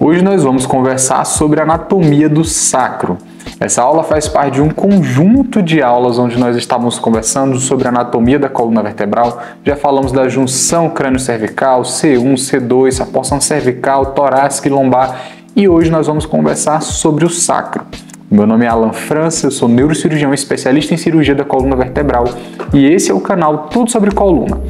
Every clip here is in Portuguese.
Hoje nós vamos conversar sobre a anatomia do sacro. Essa aula faz parte de um conjunto de aulas onde nós estávamos conversando sobre a anatomia da coluna vertebral. Já falamos da junção crânio-cervical, C1, C2, a porção cervical, torácica e lombar. E hoje nós vamos conversar sobre o sacro. Meu nome é Alan França, eu sou neurocirurgião especialista em cirurgia da coluna vertebral e esse é o canal Tudo Sobre Coluna.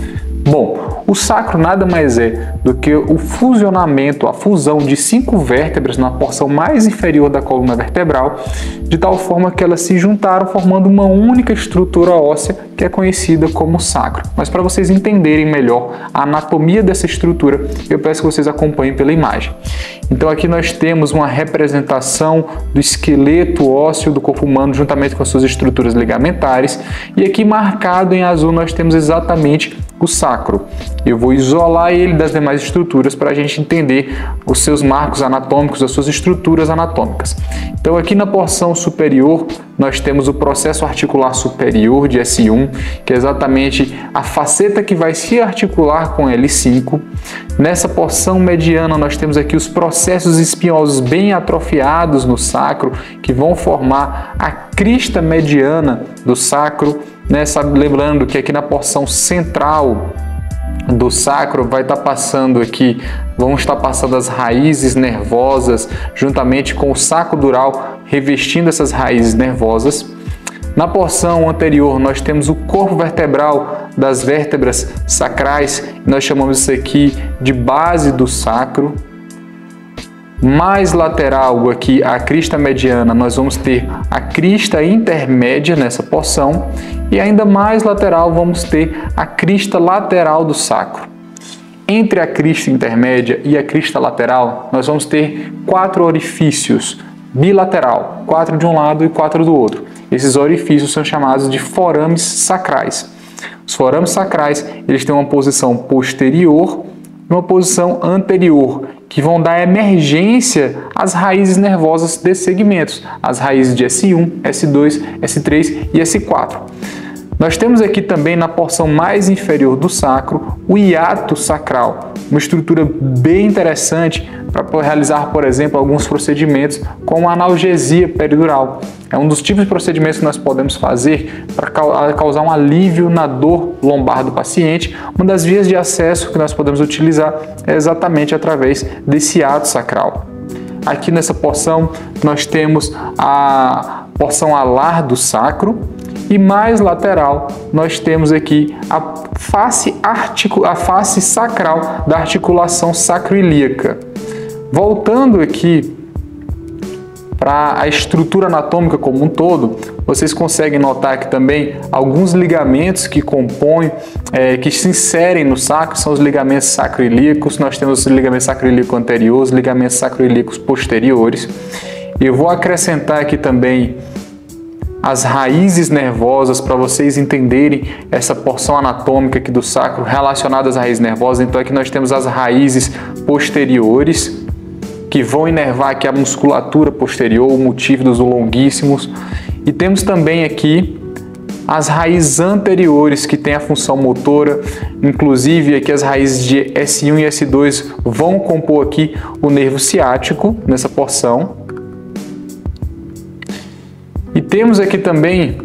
Bom, o sacro nada mais é do que o fusionamento, a fusão de 5 vértebras na porção mais inferior da coluna vertebral, de tal forma que elas se juntaram formando uma única estrutura óssea que é conhecida como sacro. Mas para vocês entenderem melhor a anatomia dessa estrutura, eu peço que vocês acompanhem pela imagem. Então aqui nós temos uma representação do esqueleto ósseo do corpo humano juntamente com as suas estruturas ligamentares e aqui marcado em azul nós temos exatamente o sacro. Eu vou isolar ele das demais estruturas para a gente entender os seus marcos anatômicos, as suas estruturas anatômicas. Então aqui na porção superior nós temos o processo articular superior de S1, que é exatamente a faceta que vai se articular com L5. Nessa porção mediana nós temos aqui os processos espinhosos bem atrofiados no sacro, que vão formar a crista mediana do sacro. Lembrando que aqui na porção central do sacro vão estar passando as raízes nervosas juntamente com o saco dural revestindo essas raízes nervosas. Na porção anterior nós temos o corpo vertebral das vértebras sacrais, nós chamamos isso aqui de base do sacro. Mais lateral aqui, a crista mediana, nós vamos ter a crista intermédia nessa porção e ainda mais lateral vamos ter a crista lateral do sacro. Entre a crista intermédia e a crista lateral, nós vamos ter 4 orifícios bilateral, 4 de um lado e 4 do outro. Esses orifícios são chamados de forames sacrais. Os forames sacrais, eles têm uma posição posterior e uma posição anterior, que vão dar emergência às raízes nervosas desses segmentos, as raízes de S1, S2, S3 e S4. Nós temos aqui também na porção mais inferior do sacro o hiato sacral, uma estrutura bem interessante para realizar, por exemplo, alguns procedimentos como a analgesia peridural. É um dos tipos de procedimentos que nós podemos fazer para causar um alívio na dor lombar do paciente. Uma das vias de acesso que nós podemos utilizar é exatamente através desse hiato sacral. Aqui nessa porção nós temos a porção alar do sacro e mais lateral nós temos aqui a face sacral da articulação sacroiliaca. Voltando aqui para a estrutura anatômica como um todo, vocês conseguem notar aqui também alguns ligamentos que compõem, que se inserem no sacro, são os ligamentos sacroilíacos. Nós temos os ligamentos sacroilíacos anteriores, ligamentos sacroilíacos posteriores. Eu vou acrescentar aqui também as raízes nervosas para vocês entenderem essa porção anatômica aqui do sacro relacionada às raízes nervosas. Então aqui nós temos as raízes posteriores, que vão inervar aqui a musculatura posterior, o multífidos longuíssimos. E temos também aqui as raízes anteriores, que têm a função motora, inclusive aqui as raízes de S1 e S2 vão compor aqui o nervo ciático nessa porção. E temos aqui também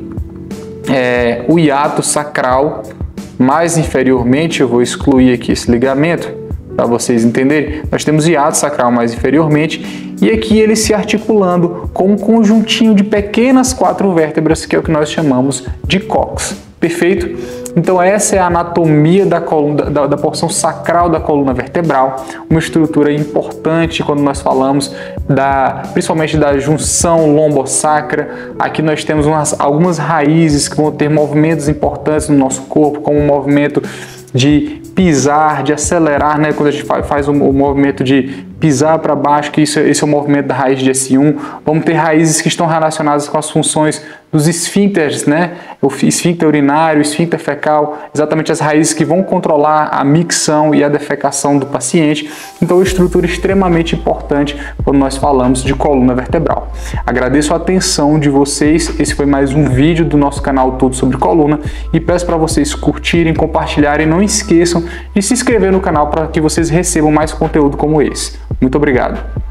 o hiato sacral mais inferiormente. Eu vou excluir aqui esse ligamento para vocês entenderem. Nós temos o hiato sacral mais inferiormente e aqui ele se articulando com um conjuntinho de pequenas 4 vértebras, que é o que nós chamamos de cox. Perfeito? Então essa é a anatomia da porção sacral da coluna vertebral, uma estrutura importante quando nós falamos principalmente da junção lombosacra. Aqui nós temos algumas raízes que vão ter movimentos importantes no nosso corpo, como o movimento de pisar, de acelerar, né? Quando a gente faz o movimento de pisar para baixo, que esse é o movimento da raiz de S1. Vamos ter raízes que estão relacionadas com as funções dos esfíncteres, né? O esfíncter urinário, o esfíncter fecal, exatamente as raízes que vão controlar a micção e a defecação do paciente. Então, é uma estrutura extremamente importante quando nós falamos de coluna vertebral. Agradeço a atenção de vocês. Esse foi mais um vídeo do nosso canal Tudo Sobre Coluna e peço para vocês curtirem, compartilharem. Não esqueçam de se inscrever no canal para que vocês recebam mais conteúdo como esse. Muito obrigado!